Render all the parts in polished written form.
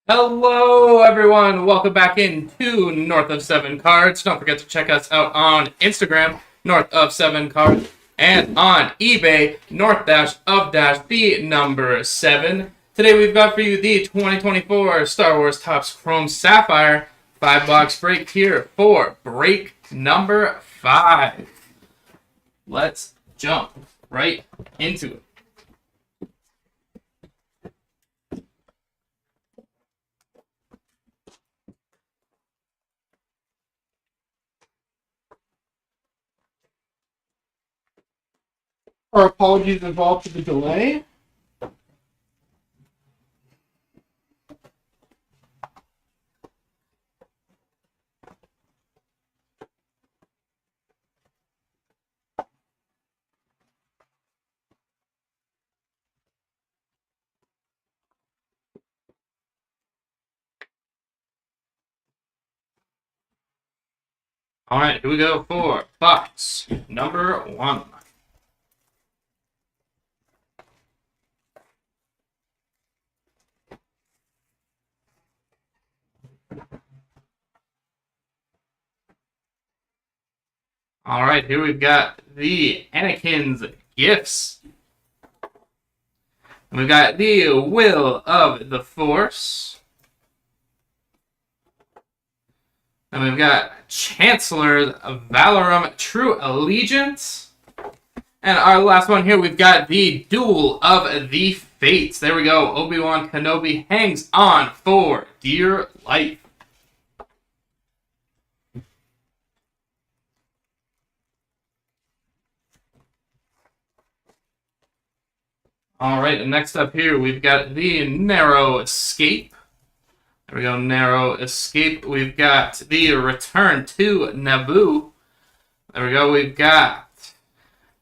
Hello, everyone. Welcome back into North of Seven Cards. Don't forget to check us out on Instagram, North of Seven Cards, and on eBay, North Dash of Dash the number 7. Today we've got for you the 2024 Star Wars Topps Chrome Sapphire 5-box break here for break number 5. Let's jump right into it. Our apologies involved for the delay. All right, here we go for box number 1. All right, here we've got the Anakin's Gifts. And we've got the Will of the Force. And we've got Chancellor Valorum True Allegiance. And our last one here, we've got the Duel of the Fates. There we go. Obi-Wan Kenobi hangs on for dear life. All right, and next up here, we've got the Narrow Escape. There we go, Narrow Escape. We've got the Return to Naboo. There we go, we've got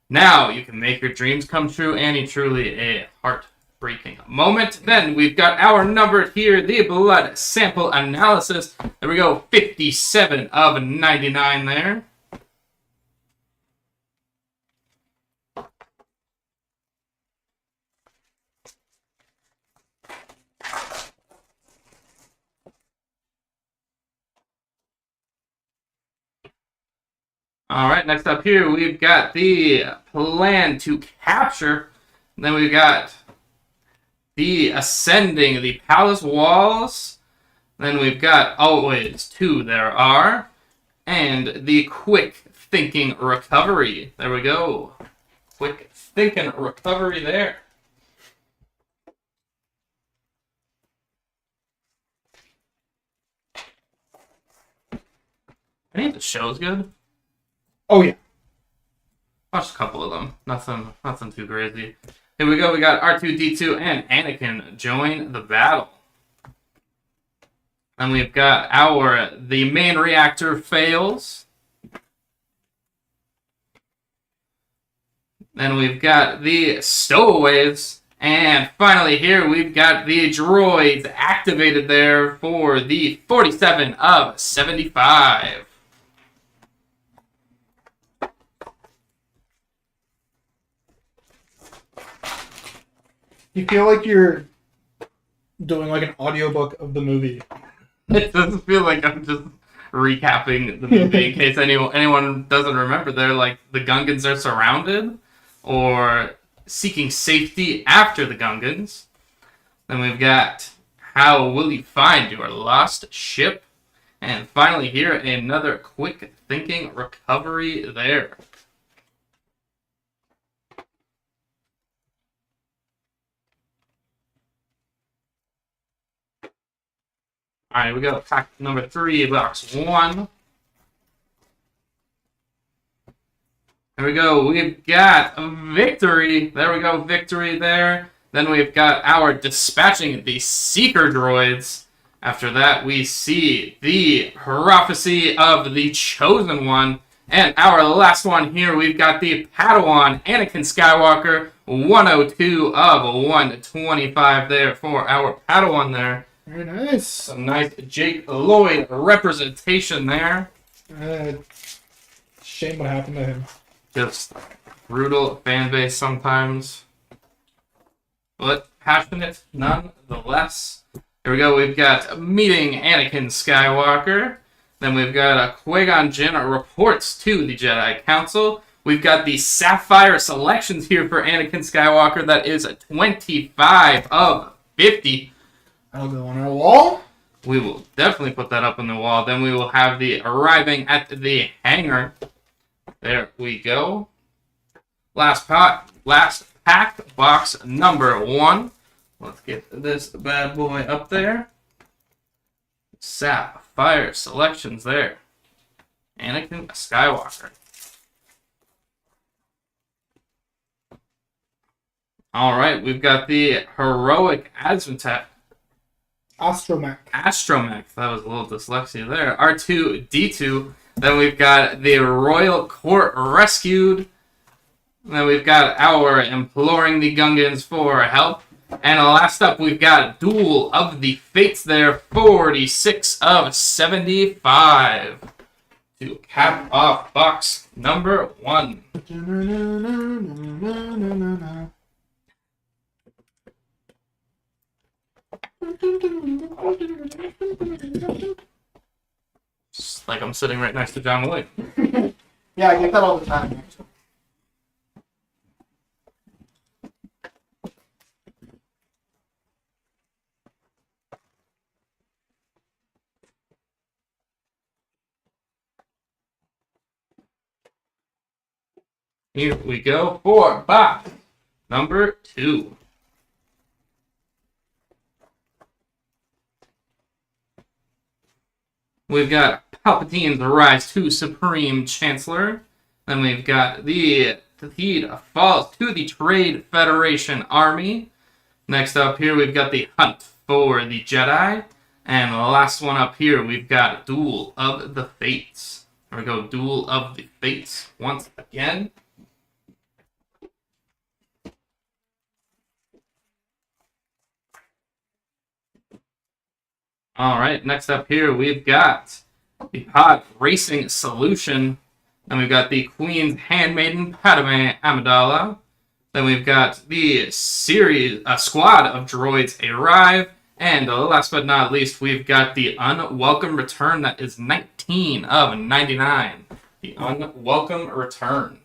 Now You Can Make Your Dreams Come True, and truly a heartbreaking moment. Then we've got our number here, the Blood Sample Analysis. There we go, 57 of 99 there. All right, next up here, we've got the Plan to Capture. And then we've got the Ascending the Palace Walls. Then we've got Always Two There Are. And the Quick Thinking Recovery. There we go. Quick Thinking Recovery there. Any of the shows good? Oh yeah. Watched a couple of them. Nothing too crazy. Here we go. We got R2-D2 and Anakin join the battle. And we've got the main reactor fails. Then we've got the stowaways. And finally here we've got the droids activated there for the 47 of 75. You feel like you're doing like an audiobook of the movie. It doesn't feel like I'm just recapping the movie in case anyone doesn't remember. They're like the Gungans are surrounded or seeking safety after the Gungans. Then we've got How Will You Find Your Lost Ship? And finally here, another Quick Thinking Recovery there. All right, we go. Pack number 3, box 1. There we go. We've got Victory. There we go. Victory there. Then we've got our Dispatching the Seeker Droids. After that, we see the Prophecy of the Chosen One. And our last one here, we've got the Padawan Anakin Skywalker. 102 of 125 there for our Padawan there. Very nice. Some nice Jake Lloyd representation there. Shame what happened to him. Just brutal fan base sometimes. But passionate nonetheless. Here we go. We've got meeting Anakin Skywalker. Then we've got Qui-Gon Jinn reports to the Jedi Council. We've got the Sapphire selections here for Anakin Skywalker. That is 25 of 50. That'll go on our wall. We will definitely put that up on the wall. Then we will have the arriving at the hangar. There we go. Last pack, box number 1. Let's get this bad boy up there. Sapphire selections there. Anakin Skywalker. All right, we've got the heroic Astromech. That was a little dyslexia there. R2-D2. Then we've got the Royal Court Rescued. Then we've got our imploring the Gungans for help. And last up, we've got Duel of the Fates there, 46 of 75. To cap off box number 1. Just like I'm sitting right next to John Williams. Yeah, I get that all the time, actually. Here we go for box number 2. We've got Palpatine's rise to Supreme Chancellor. Then we've got the Theed falls to the Trade Federation Army. Next up here, we've got the Hunt for the Jedi. And the last one up here, we've got Duel of the Fates. Here we go, Duel of the Fates once again. All right, next up here, we've got the Pod Racing Solution. Then we've got the Queen's Handmaiden, Padme Amidala. Then we've got the squad of droids arrive. And last but not least, we've got the Unwelcome Return. That is 19 of 99. The Unwelcome Return.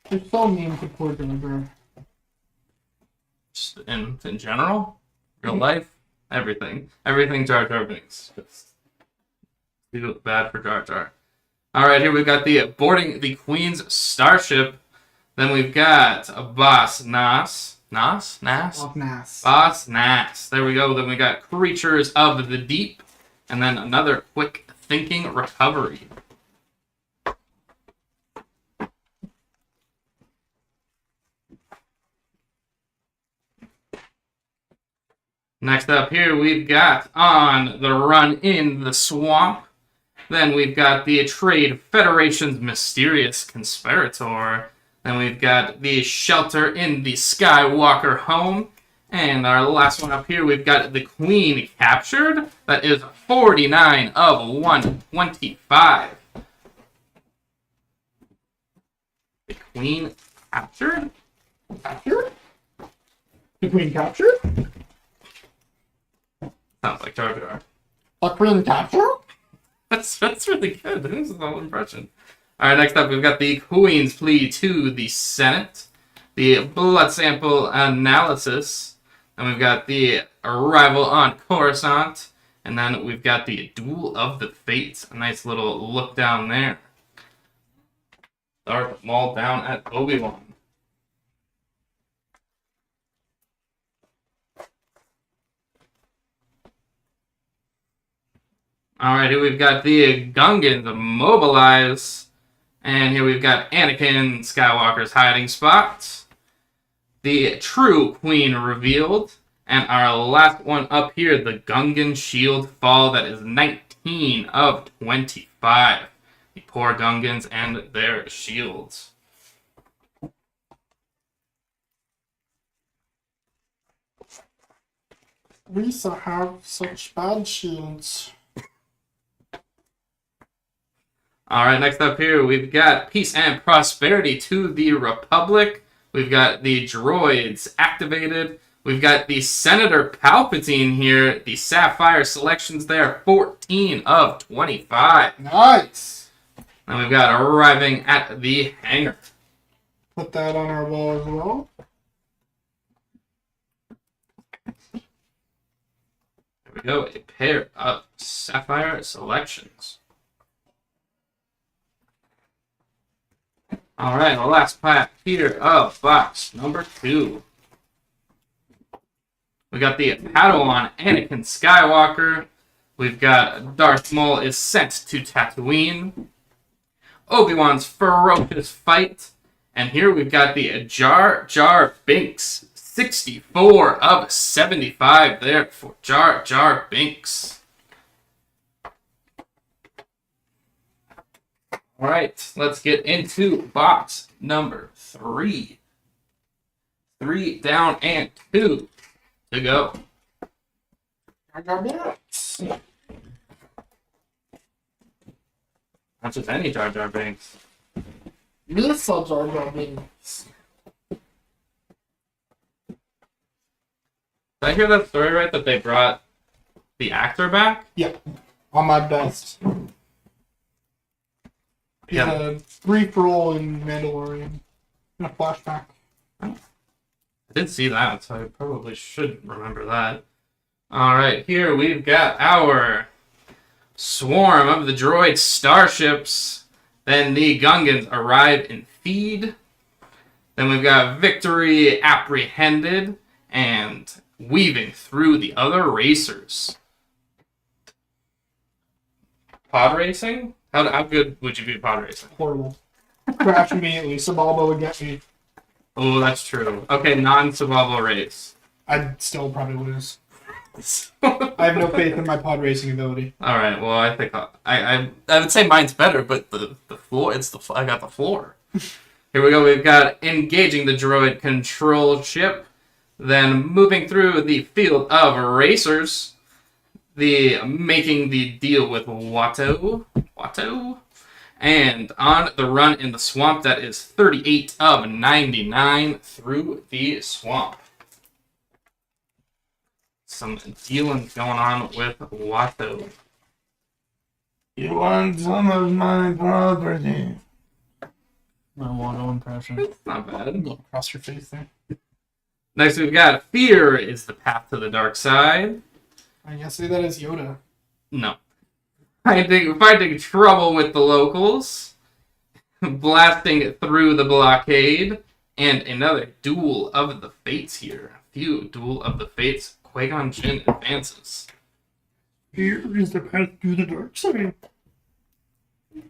You're so mean to poor Deliver. Just in general, real life, everything. Everything Jar Jar Binks. Just do bad for Jar Jar. Alright, here we've got the boarding the Queen's Starship. Then we've got Boss Nass. Boss Nass. There we go. Then we got Creatures of the Deep. And then another Quick Thinking Recovery. Next up here, we've got On the Run in the Swamp. Then we've got the Trade Federation's Mysterious Conspirator. Then we've got the Shelter in the Skywalker Home. And our last one up here, we've got the Queen Captured. That is 49 of 125. The Queen Captured? Captured? The Queen captured? Sounds like Jar Jar. The Queen captured? That's really good. That was a whole impression. Alright, next up we've got the Queen's Plea to the Senate, the Blood Sample Analysis, and we've got the Arrival on Coruscant, and then we've got the Duel of the Fates. A nice little look down there. Darth Maul down at Obi-Wan. Alright, here we've got the Gungans Mobilize. And here we've got Anakin Skywalker's hiding spot. The True Queen revealed. And our last one up here, the Gungan Shield Fall. That is 19 of 25. The poor Gungans and their shields. We have such bad shields. Alright, next up here, we've got Peace and Prosperity to the Republic. We've got the droids activated. We've got the Senator Palpatine here. The Sapphire selections there, 14 of 25. Nice. And we've got arriving at the hangar. Put that on our wall as well. There we go. A pair of Sapphire selections. All right, the last pack here of box number 2. We got the Padawan Anakin Skywalker. We've got Darth Maul is sent to Tatooine. Obi-Wan's ferocious fight. And here we've got the Jar Jar Binks. 64 of 75 there for Jar Jar Binks. All right, let's get into box number 3. 3 down and 2 to go. Not just any Jar Jar Binks. This Jar Jar Binks. Did I hear that story right? That they brought the actor back? Yeah, on my best. He's a brief role in Mandalorian in a flashback. I did see that, so I probably should remember that. Alright, here we've got our swarm of the droid starships. Then the Gungans arrive in feed. Then we've got victory apprehended and weaving through the other racers. Pod racing? How good would you be at pod racing? Horrible. Crash immediately. Sabalba would get me. Oh, that's true. Okay, non-survival race. I'd still probably lose. I have no faith in my pod racing ability. All right. Well, I think I would say mine's better, but the floor. I got the floor. Here we go. We've got engaging the droid control ship, then moving through the field of racers, the making the deal with Watto, and on the run in the swamp. That is 38 of 99 through the swamp. Some dealing going on with Watto. You want some of my property? My Watto impression. It's not bad. Go across your face there. Next we've got Fear is the path to the dark side. I guess say that as Yoda. No. Finding trouble with the locals. Blasting through the blockade. And another Duel of the Fates here. A few Duel of the Fates. Qui-Gon Jinn advances. Here is the path to the dark side.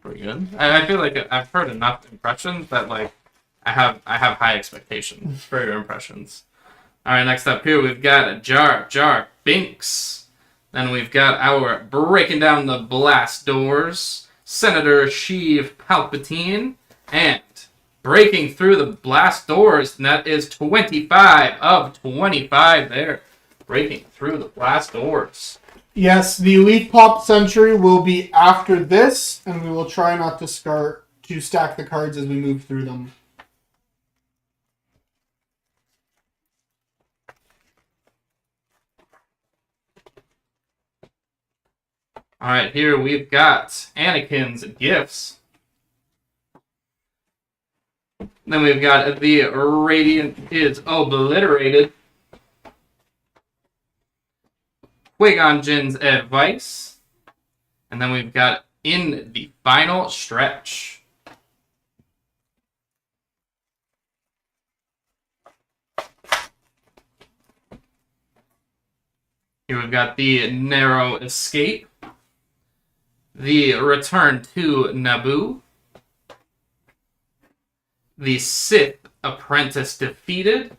Pretty good. I feel like I've heard enough impressions that like I have high expectations for your impressions. Alright, next up here we've got Jar Jar Binks. Then we've got our breaking down the blast doors, Senator Sheev Palpatine, and breaking through the blast doors, and that is 25 of 25 there. Breaking through the blast doors. Yes, the Elite Pop Century will be after this, and we will try not to stack the cards as we move through them. Alright, here we've got Anakin's gifts. Then we've got the Radiant is obliterated. Qui-Gon Jinn's advice. And then we've got in the final stretch. Here we've got the narrow escape. The return to Naboo. The Sith apprentice defeated.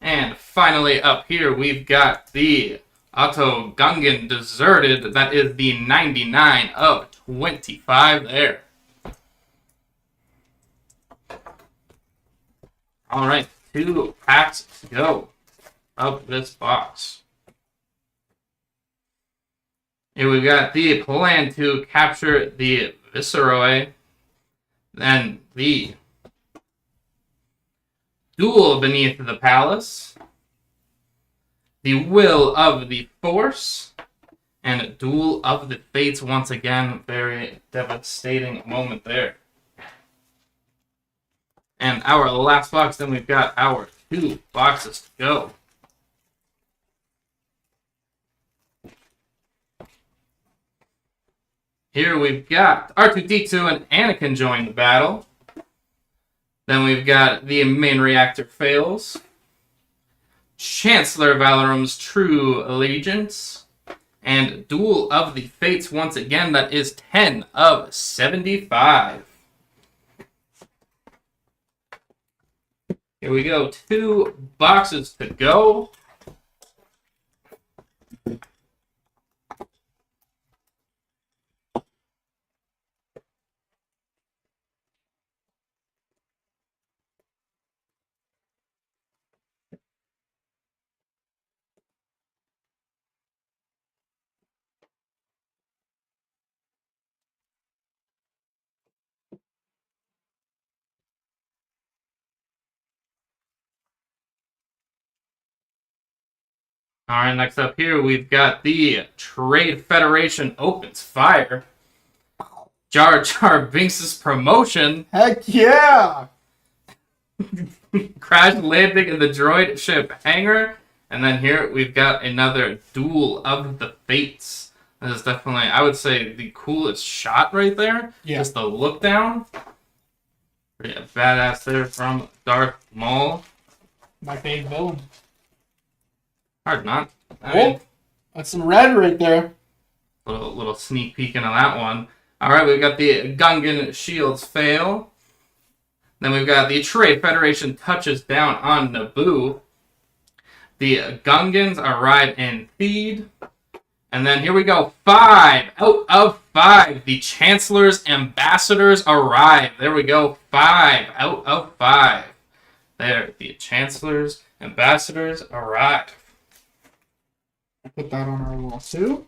And finally up here we've got the Otto Gungan deserted. That is the 99 of 25 there. Alright, 2 packs to go of this box. Here we've got the plan to capture the Viceroy. Then the duel beneath the palace. the Will of the Force, and Duel of the Fates once again. Very devastating moment there. And our last box, then we've got our 2 boxes to go. Here we've got R2-D2 and Anakin join the battle. Then we've got the main reactor fails. Chancellor Valorum's True Allegiance. And Duel of the Fates once again. That is 10 of 75. Here we go. 2 boxes to go. All right, next up here, we've got the Trade Federation opens fire. Jar Jar Binks' promotion. Heck yeah! Crash landing in the droid ship hangar. And then here we've got another Duel of the Fates. This is definitely, I would say, the coolest shot right there. Yeah. Just the look down. Pretty badass there from Darth Maul. My favorite villain. Hard not. I mean, That's some red right there. little sneak peek into that one. All right, we've got the Gungan shields fail. Then we've got the Trade Federation touches down on Naboo. The Gungans arrive in Theed. And then here we go. 5 out of 5. The Chancellor's ambassadors arrive. There we go. 5 out of 5. There, the Chancellor's ambassadors arrive. Put that on our wall too.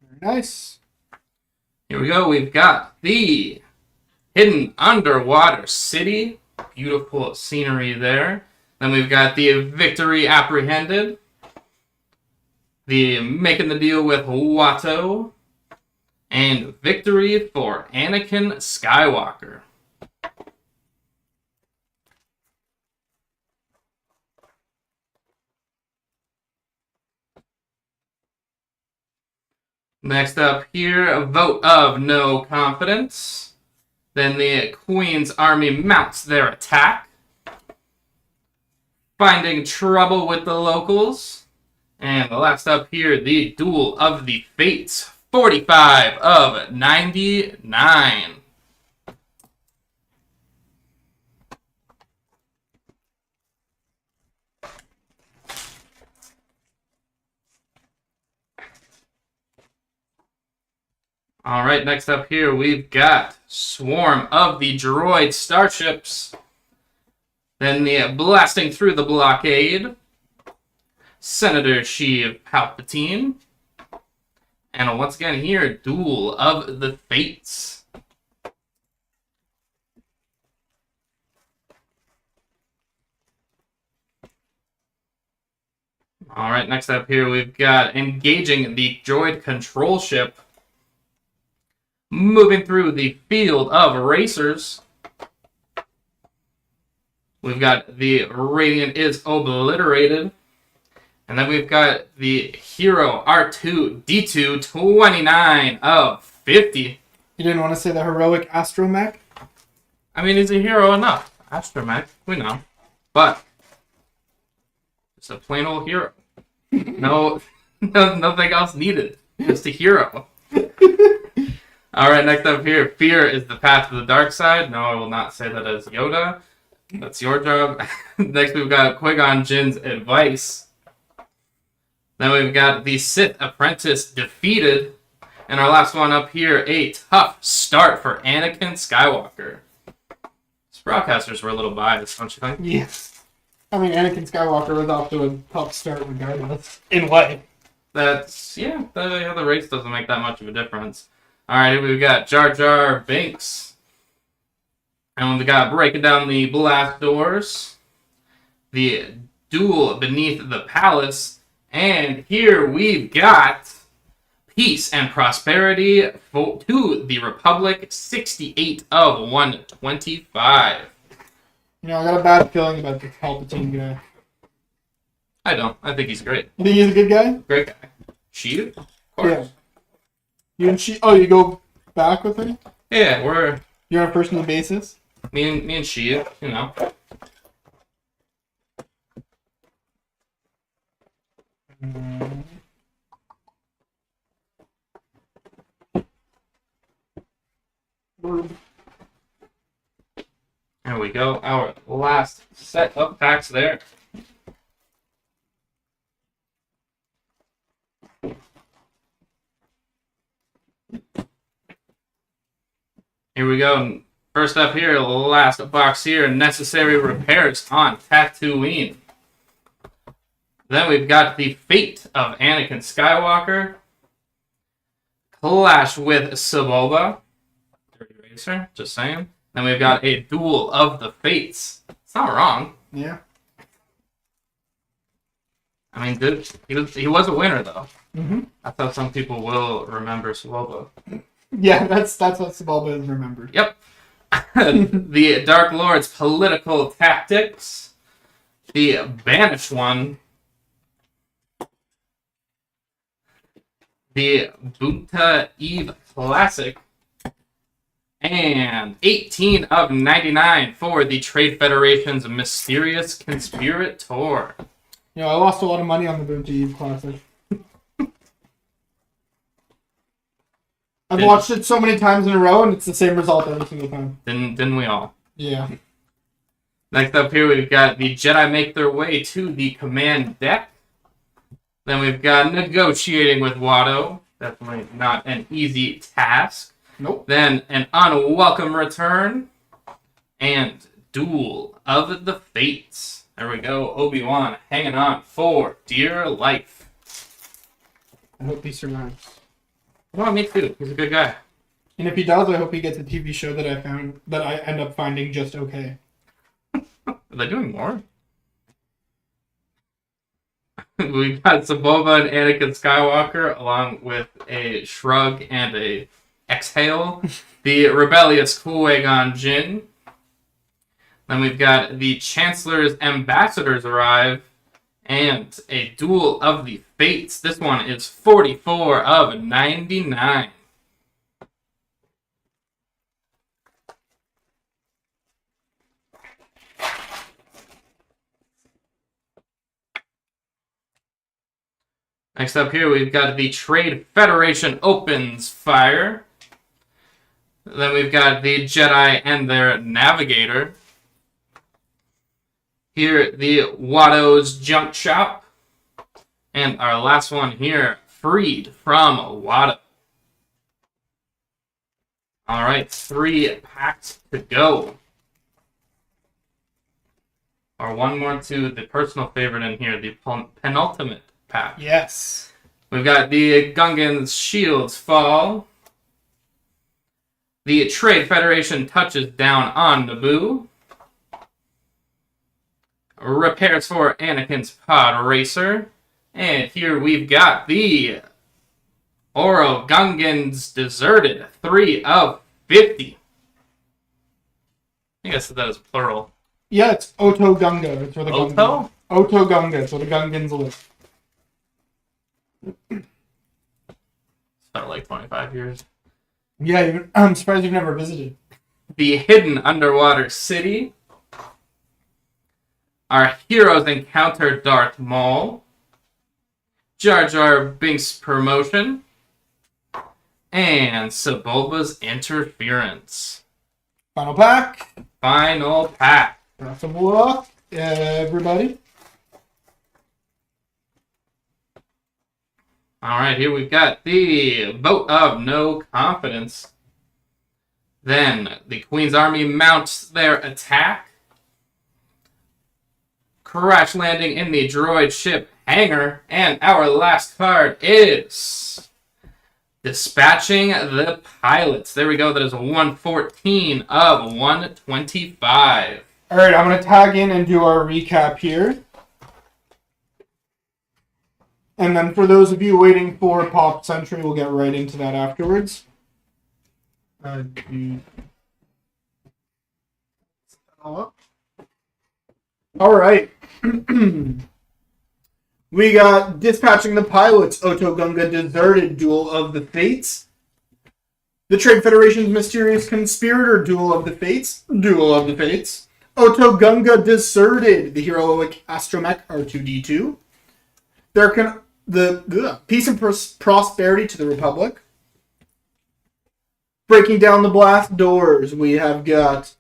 Very nice. Here we go. We've got the Hidden Underwater City. Beautiful scenery there. Then we've got the Victory Apprehended. The Making the Deal with Watto. And Victory for Anakin Skywalker. Next up here, a vote of no confidence. Then the Queen's Army mounts their attack. Finding trouble with the locals. And last up here, the Duel of the Fates. 45 of 99. All right, next up here, we've got Swarm of the Droid Starships. Then the Blasting Through the Blockade. Senator Sheev Palpatine. And once again here, Duel of the Fates. All right, next up here, we've got Engaging the Droid Control Ship. Moving through the field of racers. We've got the Radiant is Obliterated. And then we've got the Hero R2-D2 29 of 50. You didn't want to say the heroic astromech? I mean, he's a hero enough. Astromech, we know. But, just a plain old hero. No, nothing else needed. Just a hero. Alright, next up here. Fear is the path to the dark side. No, I will not say that as Yoda. That's your job. Next we've got Qui-Gon Jinn's advice. Then we've got the Sith Apprentice defeated. And our last one up here, a tough start for Anakin Skywalker. These broadcasters were a little biased, don't you think? Yes. I mean, Anakin Skywalker was off to a tough start regardless. In what? The race doesn't make that much of a difference. All right, here we've got Jar Jar Binks, and we got breaking down the blast doors, the duel beneath the palace, and here we've got peace and prosperity to the Republic, 68 of 125. You know, I got a bad feeling about the Palpatine guy. I don't. I think he's great. You think he's a good guy? Great guy. She? Of course. Yeah. You and she? Oh, you go back with her? Yeah, we're You're on a personal basis? me and she, you know. There we go. Our last set of packs there. Here we go. First up here, last box here, necessary repairs on Tatooine. Then we've got the fate of Anakin Skywalker. Clash with Sebulba. Dirty Racer, just saying. Then we've got a duel of the fates. It's not wrong. Yeah. I mean, dude, he was a winner though. Mm-hmm. That's how some people will remember Sebulba. Yeah, that's what Sebulba is remembered. Yep. The Dark Lord's political tactics. The Banished One. The Boonta Eve Classic. And 18 of 99 for the Trade Federation's Mysterious Conspirator. You know, I lost a lot of money on the Boonta Eve Classic. I've watched it so many times in a row, and it's the same result every single time. Didn't we all? Yeah. Next up here, we've got the Jedi make their way to the command deck. Then we've got negotiating with Watto. Definitely not an easy task. Nope. Then an unwelcome return. And duel of the fates. There we go. Obi-Wan hanging on for dear life. I hope he survives. Well, me too. He's a good guy. And if he does, I hope he gets a TV show that I end up finding just okay. Are they doing more? We've got Sebulba and Anakin Skywalker, along with a shrug and a exhale. The rebellious Qui-Gon Jinn. Then we've got the Chancellor's ambassadors arrive, and a duel of the fates. This one is 44 of 99. Next up here, we've got the Trade Federation opens fire. Then we've got the Jedi and their navigator. Here, the Watto's junk shop. And our last one here, freed from Watto. All right, 3 packs to go. Or one more to the personal favorite in here, the penultimate pack. Yes. We've got the Gungan's shields fall. The Trade Federation touches down on Naboo. Repairs for Anakin's pod racer. And here we've got the Oro Gungan's deserted 3 of 50. I guess that is plural. Yeah, it's Oto Gunga. That's where the Oto? Oto Gunga. That's where the Gungans live. It's been like 25 years. Yeah, I'm surprised you've never visited. The hidden underwater city. Our heroes encounter Darth Maul. Jar Jar Binks' promotion. And Sebulba's interference. Final pack. Final pack. Best of luck, everybody. Alright, here we've got the Vote of No Confidence. Then the Queen's Army mounts their attack. crash landing in the droid ship hangar. And our last card is Dispatching the Pilots. There we go. That is 114 of 125. All right, I'm going to tag in and do our recap here. And then for those of you waiting for Pop Century, we'll get right into that afterwards. All right. We got Dispatching the Pilots, Oto Gunga Deserted, Duel of the Fates. The Trade Federation's Mysterious Conspirator, Duel of the Fates. Oto Gunga Deserted, the Heroic Astromech R2-D2. The Peace and Prosperity to the Republic. Breaking Down the Blast Doors, we have got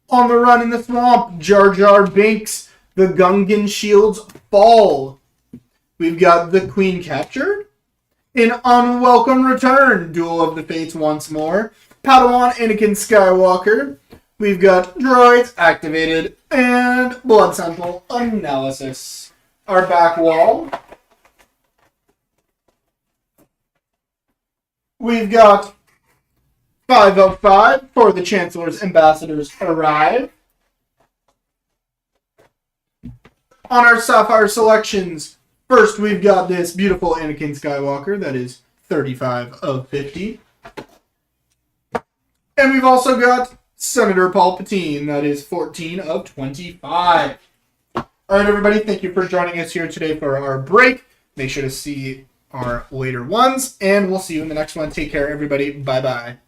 On the Run in the Swamp, Jar Jar Binks, the Gungan Shields Fall. We've got The Queen Captured. An Unwelcome Return, Duel of the Fates once more. Padawan Anakin Skywalker. We've got Droids Activated and Blood Sample Analysis. Our back wall. We've got 5 of 5 for the Chancellor's Ambassadors Arrive. On our Sapphire selections, first we've got this beautiful Anakin Skywalker that is 35 of 50. And we've also got Senator Palpatine that is 14 of 25. All right, everybody, thank you for joining us here today for our break. Make sure to see our later ones, and we'll see you in the next one. Take care, everybody. Bye-bye.